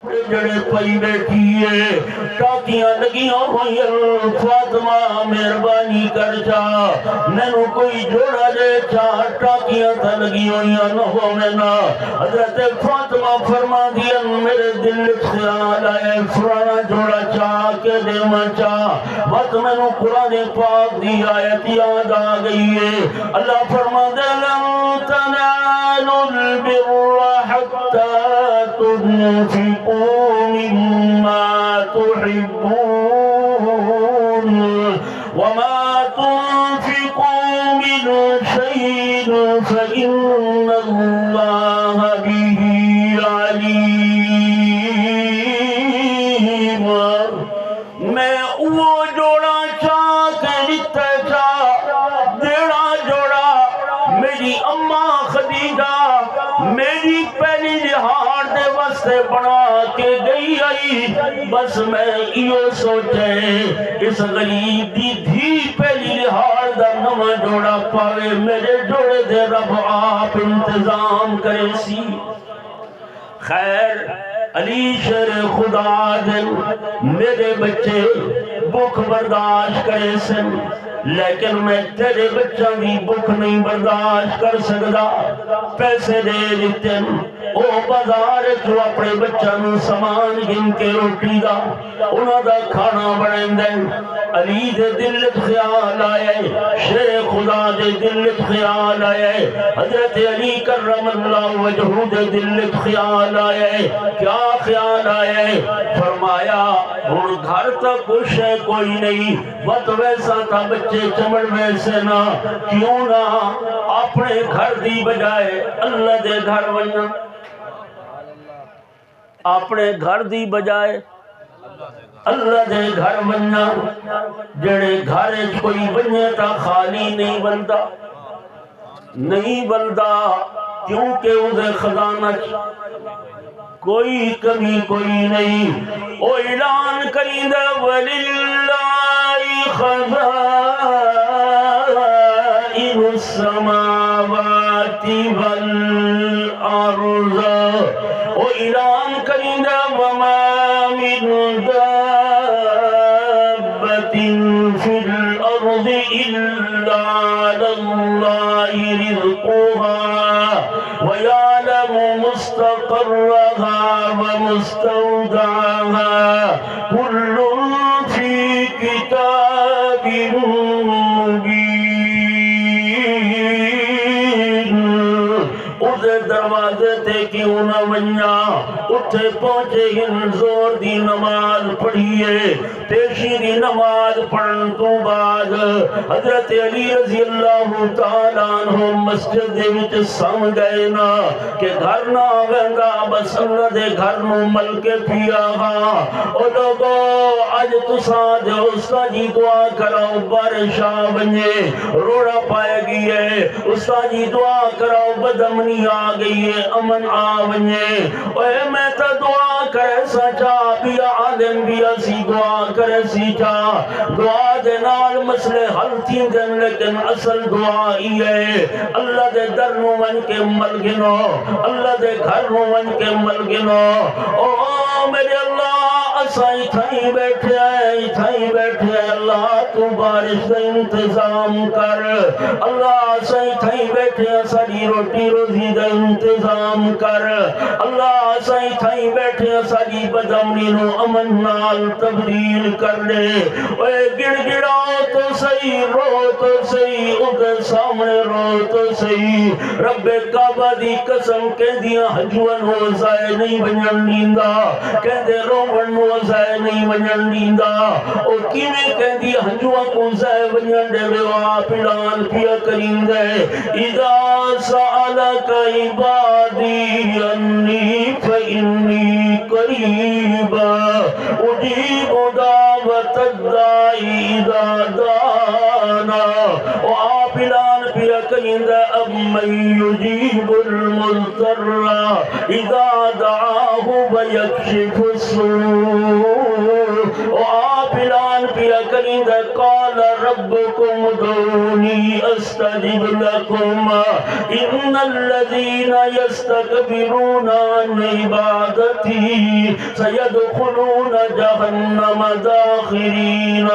جڑے پئی بیٹھی ہے ٹاکیاں لگیاں ہوئی فاطمہ مہربانی کر جا نینو کوئی جوڑا دے چاہ ٹاکیاں تھا لگی ہوئی نہ ہو میں نا حضرت فاطمہ فرما دیا میرے دل خیال آئے فرانا جوڑا چاہ کے دے میں چاہ بات میں نو قرآن پاک دی آیت یاد آ گئی ہے اللہ فرما دے لن تنالوا البر حتى تنفقوا مما تحبون وما تنفقوا من شيء فإن الله به عليم میں وہ جوڑا چاہ کے جتے چاہ دیڑا جوڑا میری اماں خدیجہ میری پہلی لہار دے واسطے بنا کے گئی آئی بس میں یہ سوچے اس غریب دی دھی پہلی لہار دا نواں جوڑا پاوے میرے جوڑے دے رب آپ انتظام کرے سی خیر علی شیر خدا دن میرے بچے بھوک برداشت کرے سن لیکن میں تیرے بچہ بھی بھوک نہیں برداشت کر سکتا پیسے دے دیتے او بازار جو اپنے بچہ نو سامان گن کے روٹی دا انہاں دا کھانا بنائیں دیں علی دے دل خیال آئے شیر خدا دے دل خیال آئے حضرت علی کرم اللہ وجہہ دے دل خیال آئے کیا خیال آئے فرمایا اور گھر تک کچھ ہے کوئی نہیں وقت ویسا تھا بچے چمڑ ویسے نہ کیوں نہ اپنے گھر دی بجائے اللہ دے گھر بننا اپنے گھر دی بجائے اللہ دے گھر بننا جڑے گھر کوئی بنیا تا خالی نہیں بنتا نہیں بنتا کیونکہ اسے خزانہ کوئی کمی کوئی نہیں او اعلان کریں دے وَلِلَّهِ خَزَائِنُ السَّمَاوَاتِ وَالْأَرْضِ او اعلان کریں دے وَمَا مِن دَابَّةٍ فِي الْأَرْضِ إِلَّا عَلَى اللَّهِ رِزْقُهَا وَيَعْلَمُ مُسْتَقَرَّهَا وَمُسْتَوْدَعَهَا كُلٌّ فِي كِتَابٍ مُبِينٍ اسے دروازے تے کیوں نہ ونیا اٹھے پہنچے ہن زور دی نماز پڑھیے پیشی دی نماز پڑھن تو بعد حضرت علی رضی اللہ تعالیٰ عنہ مسجد دے وچ سم گئے نا کہ گھر نہ آوینگا بس اللہ دے گھر نو مل کے پیا گا او لوگو آج تساں دے استاد جی دعا کراؤ بارشاہ بنجے روڑا پائے گی ہے استاد جی دعا کراؤ بدمنی آ گئی ہے امن آ بنجے اے میں تا دعا کرے سچا بیا آدم بیا سی دعا کرے سی چا دعا دے نال مسئلے حل تین دن لیکن اصل دعا ہی ہے اللہ دے در نو من کے مل گنو اللہ دے گھر نو من کے مل گنو او میرے اللہ اسائی تھائی بیٹھے اللہ تو بارش دے انتظام کر اللہ اسائی تھائی بیٹھے ساری روٹی روزی دے انتظام کر اللہ اسائی تھائی بیٹھے ساری بدمنی نو امن نال تبدیل کر دے اے گڑ گڑاؤ تو صحیح رو تو صحیح ادھر سامنے رو تو صحیح رب کعبہ دی قسم کہہ دیا حجوان ہو زائے نہیں بنن دیندہ کہہ دے رومن ہو زائے نہیں بنن دیندہ اور کیویں کہہ دیا حجوان کو زائے بنن دے ویوا پلان پیا کریں دے اذا سألک عبادی انی فإنی قریبا اجیب دعوت الدائی اذا دانا و آپ اعلان پیا کریں دے اب من یجیب المضطر اذا دعاہ ویکشف السوء و آپ اعلان اعلان پیا کریں دے قال ربکم ادعونی استجب لکم ان الذین یستکبرون عن عبادتی سیدخلون جہنم داخرین۔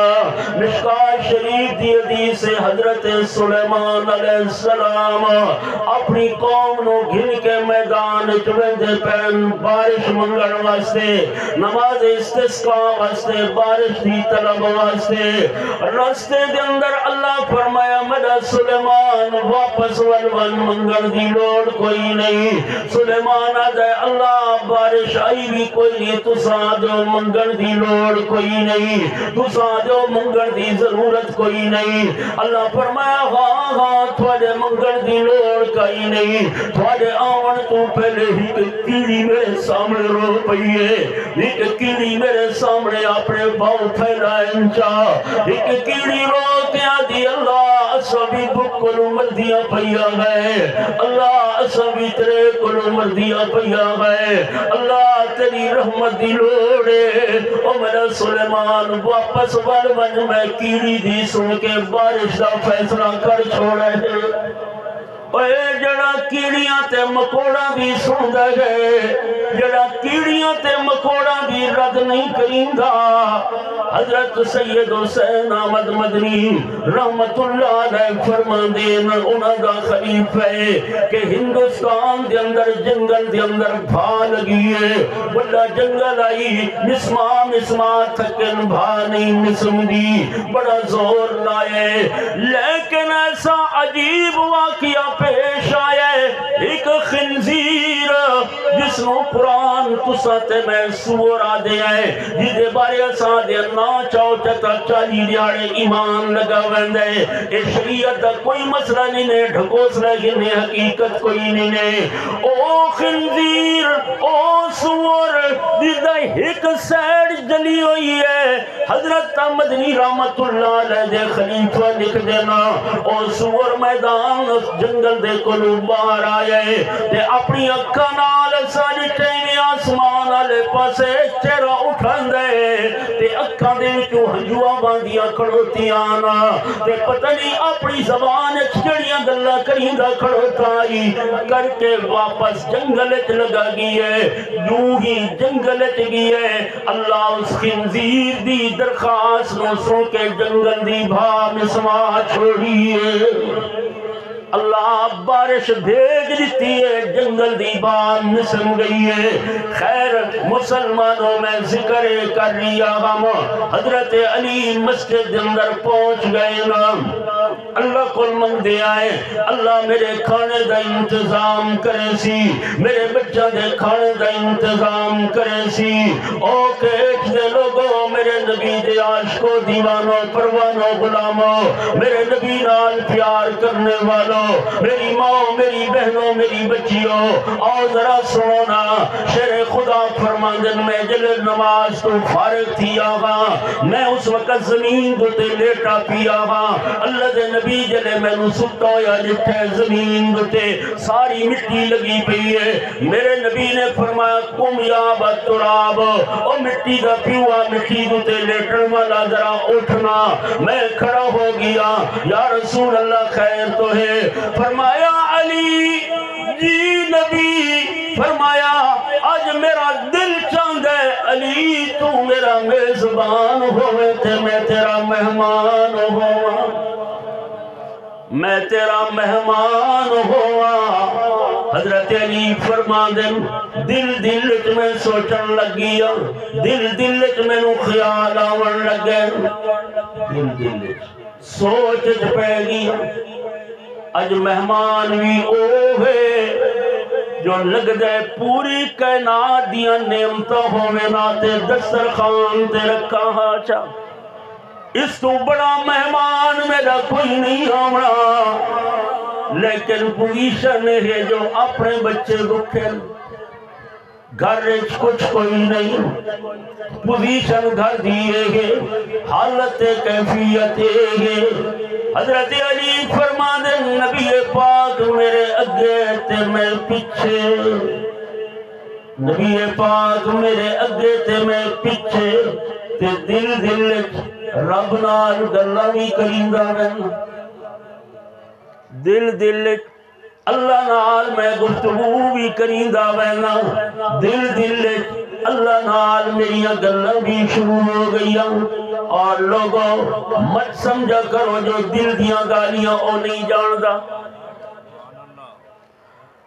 مشکوٰۃ شریف دی حدیث حضرت سلیمان علیہ السلام اپنی قوم نو گھن کے میدان چوندے پین بارش منگن واسطے، نماز استسقاء واسطے، بارش دی طلب واسطے، راستے دے اندر اللہ فرمایا میرا سلیمان واپس ون منگن دی لوڑ کوئی نہیں۔ سلیمان آدھے اللہ بارش آئی بھی کوئی نہیں، تساں جو منگن دی لوڑ کوئی نہیں، تساں جو منگن دی ضرورت کوئی نہیں۔ اللہ فرمایا ہاں ہاں تھوڑے منگن دی لوڑ کوئی نہیں، تھوڑے آون تو پہلے ہی کہ کیڑی میرے سامنے رو پئی ہے، ایک کیڑی میرے سامنے اپنے باؤں پھیلائے انچا، ایک کیڑی رو کے آدھی اللہ اسا بھی بکلو مردیاں پیا گئے، اللہ اسا بھی تیرے کلو مردیاں پیا گئے، اللہ تیری رحمت دی لوڑے۔ او میرا سلیمان واپس ون میں کیڑی دی سن کے بارش دا فیصلہ کر چھوڑے ہیں۔ اے جڑا کیڑیاں تے مکوڑا بھی سن دے گئے، جڑا کیڑیاں تے مکوڑا بھی رد نہیں کریندا۔ حضرت سید حسین احمد مدنی رحمت اللہ علیہ فرمان دین انہاں دا خلیفہ ہے کہ ہندوستان دے اندر جنگل دے اندر بھا لگی ہے، بڑا جنگل آئی مسما تھکن بھا نہیں مسم دی، بڑا زور لائے، لیکن ایسا عجیب واقعہ پیش آیا ہے، ایک خنزیر جس نو قرآن تساتے میں سور آدھے آئے، جدے بارے اساں دے نا چاو چتا چالی دیارے ایمان لگا ویندے، اے شریعت دا کوئی مسئلہ نہیں نے، ڈھکوس لگنے حقیقت کوئی نہیں نے۔ او خنزیر او سور جدہ ایک سیڈ جلی ہوئی ہے، حضرت مدنی رحمت اللہ علیہ دے خلیفہ لکھ دینا، او سور میدان جنگل دے کلو باہر آئے تے اپنی اکھا نال ساری ٹیمی آسمان آلے پاسے چہرہ اٹھان دے تے اکھا دے وچوں ہنجوہ باندیاں کھڑوتی آنا تے پتہ نہیں اپنی زبان چڑیاں گلہ کریندہ کھڑوتا آئی کر کے واپس جنگلت لگا گئی ہے۔ یوں ہی جنگلت گئی ہے، اللہ اس خنزیر دی درخواست نو سن کے جنگل دی بھا مسما چھوڑی ہے، اللہ بارش بھیج دیتی ہے، جنگل دی بات مسم گئی ہے۔ خیر مسلمانوں میں ذکر کر رہی ہم حضرت علی مسجد اندر پہنچ گئے نا، اللہ کو منگ دے آئے اللہ میرے کھانے دا انتظام کرے سی، میرے بچہ دے کھانے دا انتظام کرے سی۔ او کیٹ دے لوگوں میرے نبی دے عاشقوں دیوانوں پروانوں غلاموں، میرے نبی نال پیار کرنے والوں، میری ماں میری بہنوں میری بچیوں، آؤ ذرا سنونا، شیر خدا فرماندن میں جل نماز تو فارغ تھی آگا، میں اس وقت زمین دوتے لیٹا پی آگا، اللہ دے نبی جلے میں نو ستا یا جٹھے زمین دوتے ساری مٹی لگی پئی ہے، میرے نبی نے فرمایا کم یا بطراب، او مٹی دا پیوا مٹی دوتے لیٹر والا ذرا اٹھنا، میں کھڑا ہو گیا، یا رسول اللہ خیر تو ہے، فرمایا علی جی نبی، فرمایا آج میرا دل چاند ہے علی تو میرا میزبان ہوئے تھے، میں تیرا مہمان ہوا، میں تیرا مہمان ہوا۔ حضرت علی فرما دن دل میں سوچن لگیا، دل میں نو خیال آون لگے، دل سوچ پہ گیا، اج مہمان بھی اوہے جو لگ دے پوری کائنات دیاں نعمتوں ہوئے ناتے دسترخوان تے رکھا ہا چا، اس تو بڑا مہمان میرا کوئی نہیں ہونا، لیکن پوزیشن ہے جو اپنے بچے رکھے، گھر کچھ کوئی نہیں، پوزیشن گھر دیئے گے، حالت کیفیت ہے۔ حضرت علی فرما دے نبی پاک میرے اگے تے میں پیچھے، نبی پاک میرے اگے تے میں پیچھے، تے دل رب نال گلاں بھی کریندا رہنا دل اللہ نال میں گفتگو بھی کریندا رہنا دل اللہ نال میری گلاں بھی شروع ہو گئیاں اور لوگوں مت سمجھا کرو جو دل دیاں گالیاں او نہیں جاندا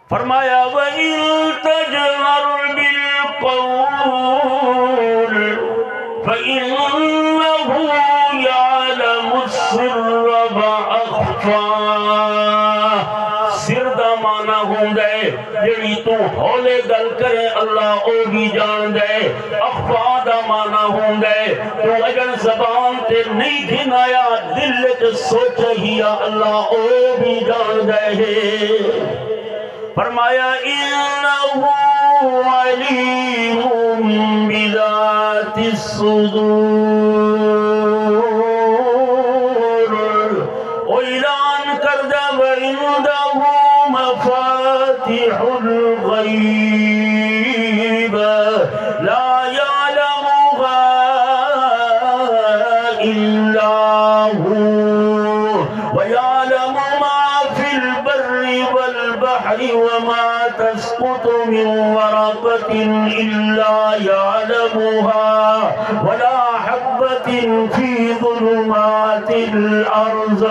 فرمایا وَإِن تَجْهَرْ بِالْقَوْلِ فَإِنَّهُ يَعْلَمُ السِّرَّ وَأَخْفَى سر دا مانا ہوں گے جڑی تو ہولے گل کرے اللہ او بھی جان دے اخفا دا مانا ہوں گے تو اگر زبان تے نہیں دھنایا دل تے سوچ ہی اللہ او بھی جان دے فرمایا انہو علیم بذات الصدور او اعلان کردہ وعندہو مفاتح الغیب لا یعلمها الا هو ویعلم ما فی البر والبحر وما تسقط من ورقة إلا يعلمها ولا حبة في ظلمات الأرض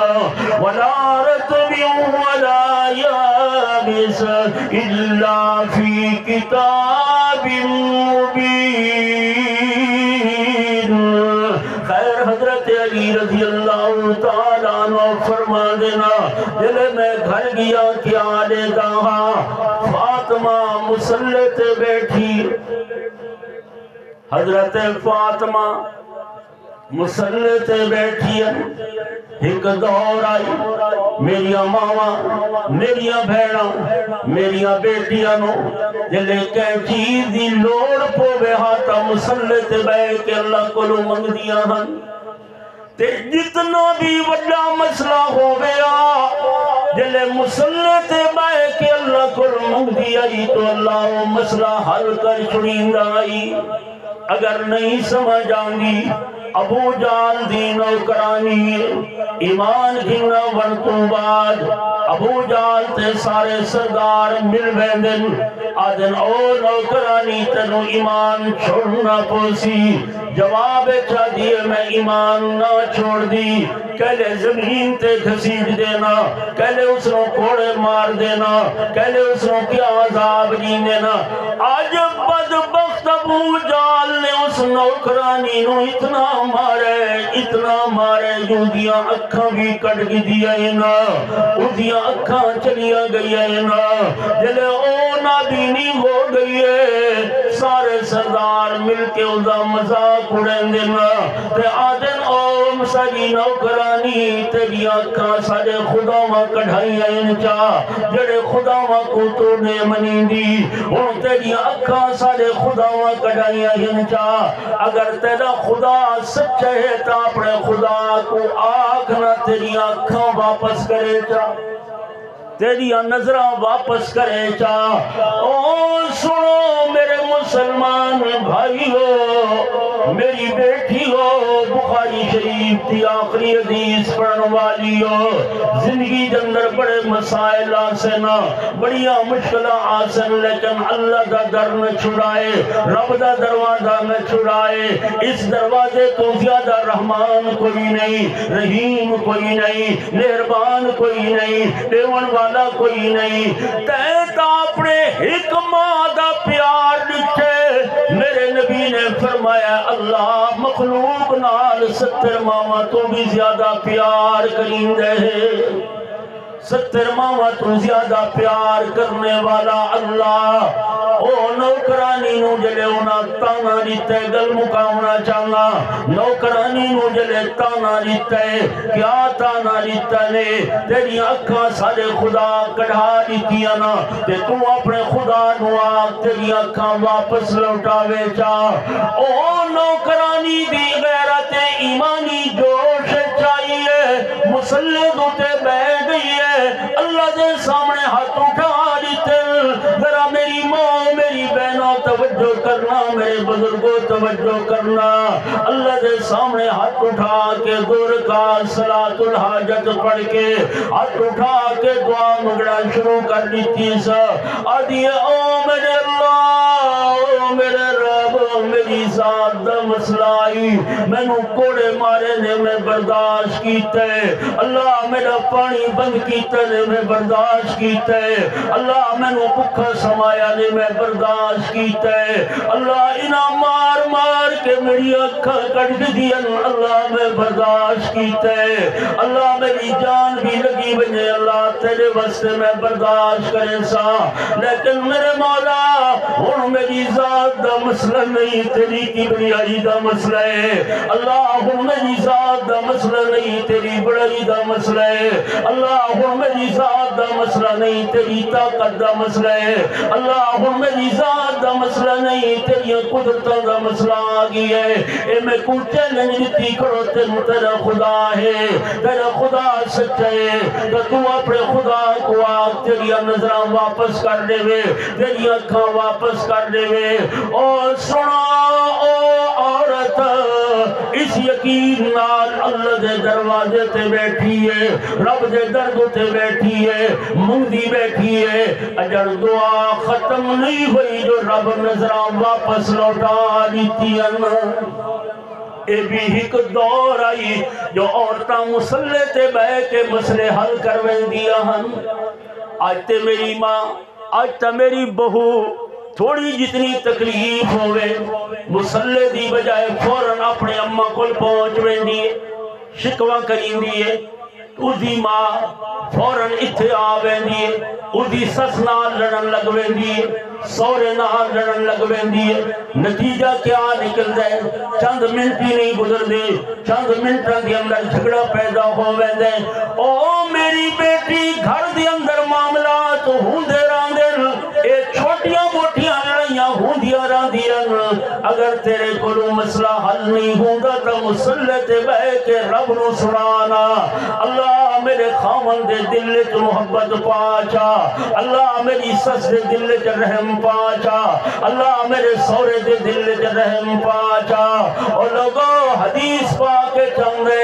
ولا رطب ولا يابس إلا في كتاب مبين خیر حضرت علی رضی اللہ تعالیٰ عنہ فرما دینا دل میں گھر گیا کیا لے گا فاطمہ مسلط بیٹھی حضرت فاطمہ مسلط بیٹھی ایک دور آئی میریاں ماما میریاں بھیڑاں میریاں بیٹیاں نو جلے کہیں چیز دی لوڑ پو بے ہاتھا مسلط بے کہ اللہ کو لو منگ دیا ہن تے جتنا بھی وڈا مسئلہ ہو گیا جلے مسلط بے کہ اللہ کو لو منگ دیا تو اللہ وہ مسئلہ حل کر چھڑیندہ آئی اگر نہیں سمجھ آنگی ابو جال دی نوکرانی ایمان گھنگا ورطوں بعد ابو جال تے سارے سردار مل بیندن آدن او نوکرانی تنو ایمان چھوڑنا پوسی جواب اچھا دیئے میں ایمان نہ چھوڑ دی کہلے زمین تے گھسیٹ دینا کہلے اس نو کوڑے مار دینا کہلے اس نو کیا عذاب دینا آج بدبخت ابو جال نے اس نوکرانی نو اتنا مارے جو دیا اکھاں بھی کٹ گی دیا اینا ادھیا اکھاں چلیا گئی اینا جلے او نابینی ہو گئی ہے سارے سردار مل کے ادا مذاق اڑیں دینا تے آدن او مساجی نوکرانی تیری اکھاں سارے خداواں کڑھائی اینچا جڑے خداواں کو تو نے منی دی ان تیری اکھاں سارے خداواں کڑھائی اینچا اگر تیرا خدا سچ ہے تا اپنے خدا کو آنکھنا تیری آنکھاں واپس کرے چا تیری نظرہ واپس کرے چا او سنو میرے مسلمان بھائی ہو میری بیٹی ہو بخاری شریف تھی آخری حدیث پڑھن والی ہو زندگی جندر بڑے مسائل آسنا بڑیاں مشکلہ آسن لیکن اللہ دا در نہ چھڑائے رب دا دروازہ نہ چھڑائے اس دروازے تو زیادہ رحمان کوئی نہیں رحیم کوئی نہیں مہربان کوئی نہیں دیون والا کوئی نہیں تیتا اپنے حکمہ دا پیار لکھے میرے نبی نے فرمایا اللہ مخلوق نال 70 ماما تو بھی زیادہ پیار کریں دے 70 ماما تو زیادہ پیار کرنے والا اللہ او نوکرانی نو جلے اونا تانا دیتے گل مقامنا چاہنا نوکرانی نو جلے تانا دیتے کیا تانا دیتا نے تیری اکھاں سارے خدا کڑھا دیتیا نا تے تو اپنے خدا نو آگ تیری اکھاں واپس لوٹاوے چاہ او نوکرانی دی غیرت ایمانی جوش چاہیے مسلح دوتے بہ گئی ہے اللہ دے سامنے ہاتھ اٹھا دیتے ذرا میری ماں میری بہنوں توجہ کرنا میرے بزرگوں توجہ کرنا اللہ دے سامنے ہاتھ اٹھا کے دو رکعت صلاۃ الحاجت پڑھ کے ہاتھ اٹھا کے دعا منگنا شروع کر دیتی سا آدھی او میرے اللہ او میرے رب میری ذات دا مسئلہ آئی میں نو کوڑے مارے نے میں برداشت کیتا ہے اللہ میرا پانی بند کیتا نے میں برداشت کیتا ہے اللہ میں نو بھکا سمایا نے میں برداشت کیتا ہے اللہ انہاں مار مار کے میری اکھاں کٹ دیا اللہ میں برداشت کیتا ہے اللہ میری جان بھی لگی بنے اللہ تیرے واسطے میں برداشت کرے سا لیکن میرے مولا ہن میری ذات دا مسئلہ نہیں تیری کبریائی دا مسئلہ ہے اللہ ہن میری ذات دا مسئلہ نہیں تیری بڑائی دا مسئلہ ہے اللہ ہن میری ذات دا مسئلہ نہیں تیری طاقت دا مسئلہ ہے اللہ ہن میری ذات دا مسئلہ نہیں تیری قدرتوں دا مسئلہ آگی ہے اے میں کو چیلنج دیتی کرو تیرا خدا ہے تیرا خدا سچا ہے تو اپنے خدا کو آگ تیری نظرہ واپس کر دے وے تیری اکھاں واپس کر دے وے اور سنا او عورت اس یقین نال اللہ دے دروازے تے بیٹھی ہے رب دے درد تے بیٹھی ہے مندی بیٹھی ہے اجر دعا ختم نہیں ہوئی جو رب نظرہ واپس لوٹا دیتی ہے اے بھی ایک دور آئی جو عورتاں مسلح تے بے کے مسئلے حل کرویں دیا ہن آج تے میری ماں آج تے میری بہو تھوڑی جتنی تکلیف ہوئے مسلح دی بجائے فوراں اپنے اماں کل پہنچ ویں دیئے شکوہ کریں دیئے اُسی ماں فوراں اتھے آویں دیئے اُسی سس نال لڑن لگویں دیئے سورے نال لڑن لگویں دیئے نتیجہ کیا نکل دے چند منٹ ہی نہیں گزر دے چند منٹاں دے اندر جھگڑا پیدا ہوویں دے او میری بیٹی گھر دے اندر معاملات ہوندے راندے اے چھوٹیاں موٹیاں لڑائیاں ہوندیاں راندیاں اگر تیرے کولوں مسئلہ حل نہیں ہوندا تو مسلح تے بہ کے رب نو سنانا اللہ میرے خامن دے دل وچ محبت پاچا اللہ میری سس دے دل وچ رحم پاچا اللہ میرے سورے دے دل وچ رحم پاچا اور لوگوں حدیث پا کے چاندے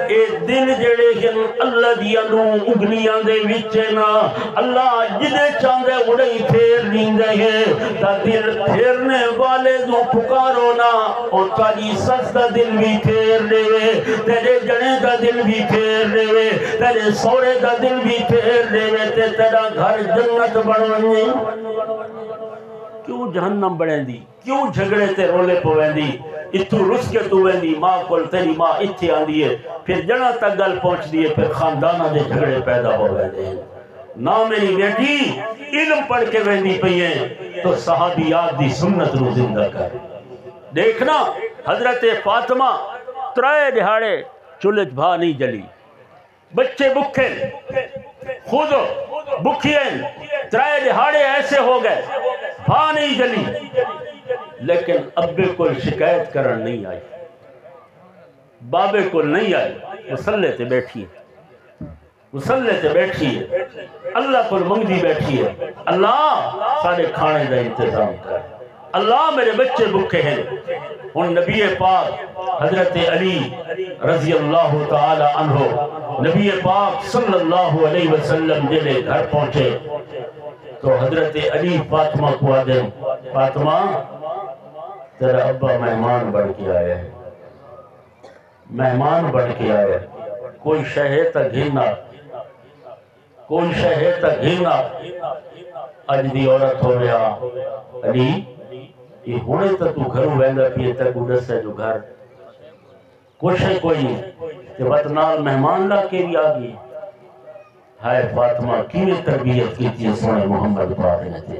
اے دل جڑے ہن اللہ دیاں نو انگلیاں دے وچ نا اللہ جدے چاندے اڑے پھیر لیندے ہے تا دل پھیرنے والے نو پکارو نا اور تاری سس دا دل بھی پھیر دے تیرے جنے دا دل بھی پھیر دے تیرے سورے دا دل بھی پھیر دے تے تیرا گھر جنت بنویں کیوں جہنم بڑھیں دی کیوں جھگڑے تے رولے پویں دی اتھو رس کے تو ویں دی ماں کل تیری ماں اتھے آن دیئے پھر جنہ تک گل پہنچ دیئے پھر خاندانہ دے جھگڑے پیدا ہو گئے دیں نا میری بیٹی علم پڑھ کے ویں دی پئیں تو صحابیات دی سنت رو زندہ کر دیکھنا حضرت فاطمہ ترائے دہاڑے چلج بھا نہیں جلی بچے بکھیں خود بکھیں ترائے دہاڑے ایسے ہو گئے بھا نہیں جلی لیکن ابے کوئی شکایت کرن نہیں آئی بابے کو نہیں آئی مسلح تے بیٹھی ہے مسلح تے بیٹھی ہے اللہ کو منگدی بیٹھی ہے اللہ سارے کھانے دا انتظام کر اللہ میرے بچے بکھے ہیں ان نبی پاک حضرت علی رضی اللہ تعالی عنہ نبی پاک صلی اللہ علیہ وسلم جلے گھر پہنچے تو حضرت علی فاطمہ کو آدھے فاطمہ تیرا ابا مہمان بڑھ کے آیا ہے مہمان بڑھ کے آیا ہے کوئی شہے تا گھرنا کوئی شہے تا گھرنا اج دی عورت ہو رہا علی یہ ہونے تا تو گھروں ویندہ پیے تک اڈس ہے جو گھر کچھ ہے کوئی نہیں کہ وطنال مہمان لا کے بھی آگئی ہائے فاطمہ کیویں تربیت کی تھی سونے محمد پاک نے تھی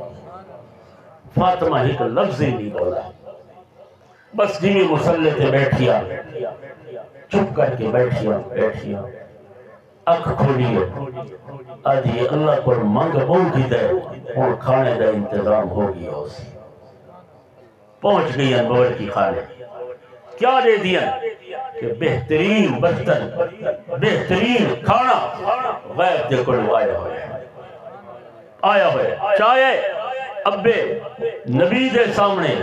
فاطمہ ہی کا لفظ ہی نہیں بولا بس جنہیں مسلح تے بیٹھیا چپ کر کے بیٹھیا اکھ کھولیے آدھی اللہ پر منگ بون کی دے اور کھانے دا انتظام ہو گیا اس پہنچ گئی انبور کی خانے کیا دے دیا کہ بہترین برتن بہترین کھانا غیب دے کو آیا ہوئے چاہے ابے نبی دے سامنے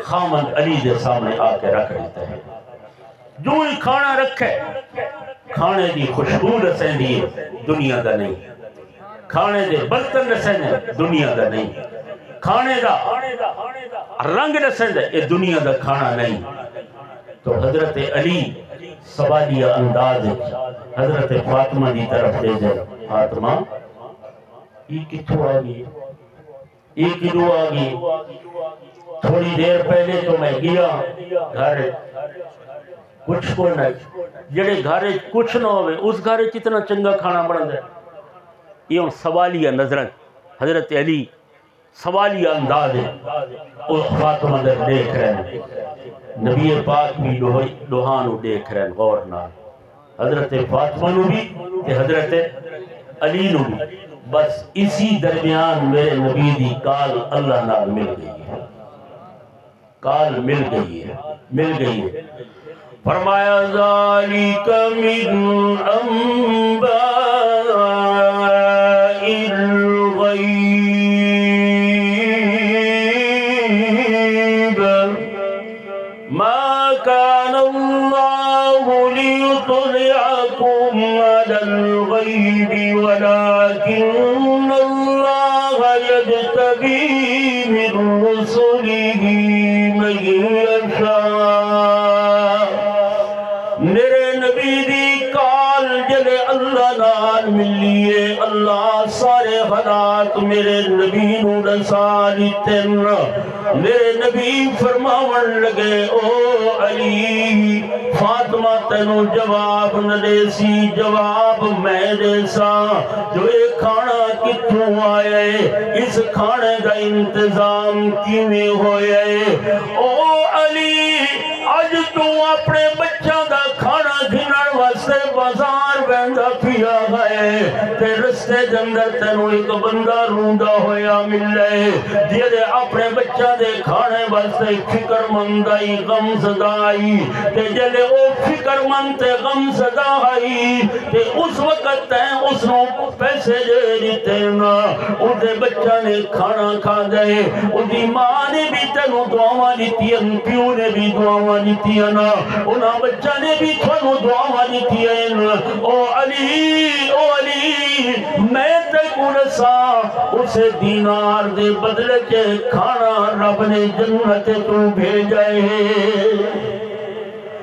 خامد علی دے سامنے آ کے رکھ دیتا ہے، جو ہی کھانا رکھے کھانے دی خوشبو رسیں دی دنیا دا نہیں، کھانے دے برتن رسیں دنیا دا نہیں، کھانے دا رنگ رسیں دے دنیا دا کھانا نہیں۔ تو حضرت علی سوالیہ انداز حضرت فاطمہ دی طرف دے جائے، فاطمہ یہ کتھو آگئی، یہ کدو آگئی؟ تھوڑی دیر پہلے تو میں گیا گھر کچھ کو نہیں، جڑے گھر کچھ نہ ہوئے اس گھر کتنا چنگا کھانا بڑھا دے۔ یہ ان سوالیہ نظریں حضرت علی سوالیہ انداز فاطمہ در دیکھ رہے ہیں، نبی پاک بھی لوہانو دیکھ رہے ہیں غور نال، حضرت فاطمہ نو بھی تے حضرت علی نو بھی۔ بس اسی درمیان میرے نبی دی کال اللہ نال مل گئی ہے، کال مل گئی ہے۔ فرمایا ذالک من انباء الغیب ما كان الله ليطلعكم على الغيب ولكن الله يجتبي من رسله من يشاء۔ میرے نبی دی کال جلے اللہ نال ملیے، اللہ سارے حالات میرے نبی نو دسا دیتن۔ میرے نبی فرماون لگے او علی فاطمہ تینو جواب نہ دے سی، جواب میں دے سا، جو ایک کھانا کتوں آئے، اس کھانے دا انتظام کیویں ہوئے؟ او علی آج تو اپنے بچہ دا کھانا گھنن واسطے بازار بیندا پیا ہے، تے رستے دے اندر تینو ایک بندہ روندا ہویا ملے، جیدے اپنے بچہ دے کھانے واسطے فکر مند آئی غم زدہ آئی، تے جلے او فکر مند تے غم زدہ آئی، تے اس وقت تے اس نو پیسے دے دیتے نا، او دے بچہ نے کھانا کھا دے، او دی ماں نے بھی تینو دعاواں دیتی ہیں، پیو نے بھی دعاواں دیتی ہیں نا، اونا بچہ نے بھی تھانو دعاواں دیتی ہیں۔ او علی میں تے رسا اسے دینار دے بدلے کے کھانا رب نے جنت تو بھیجائے۔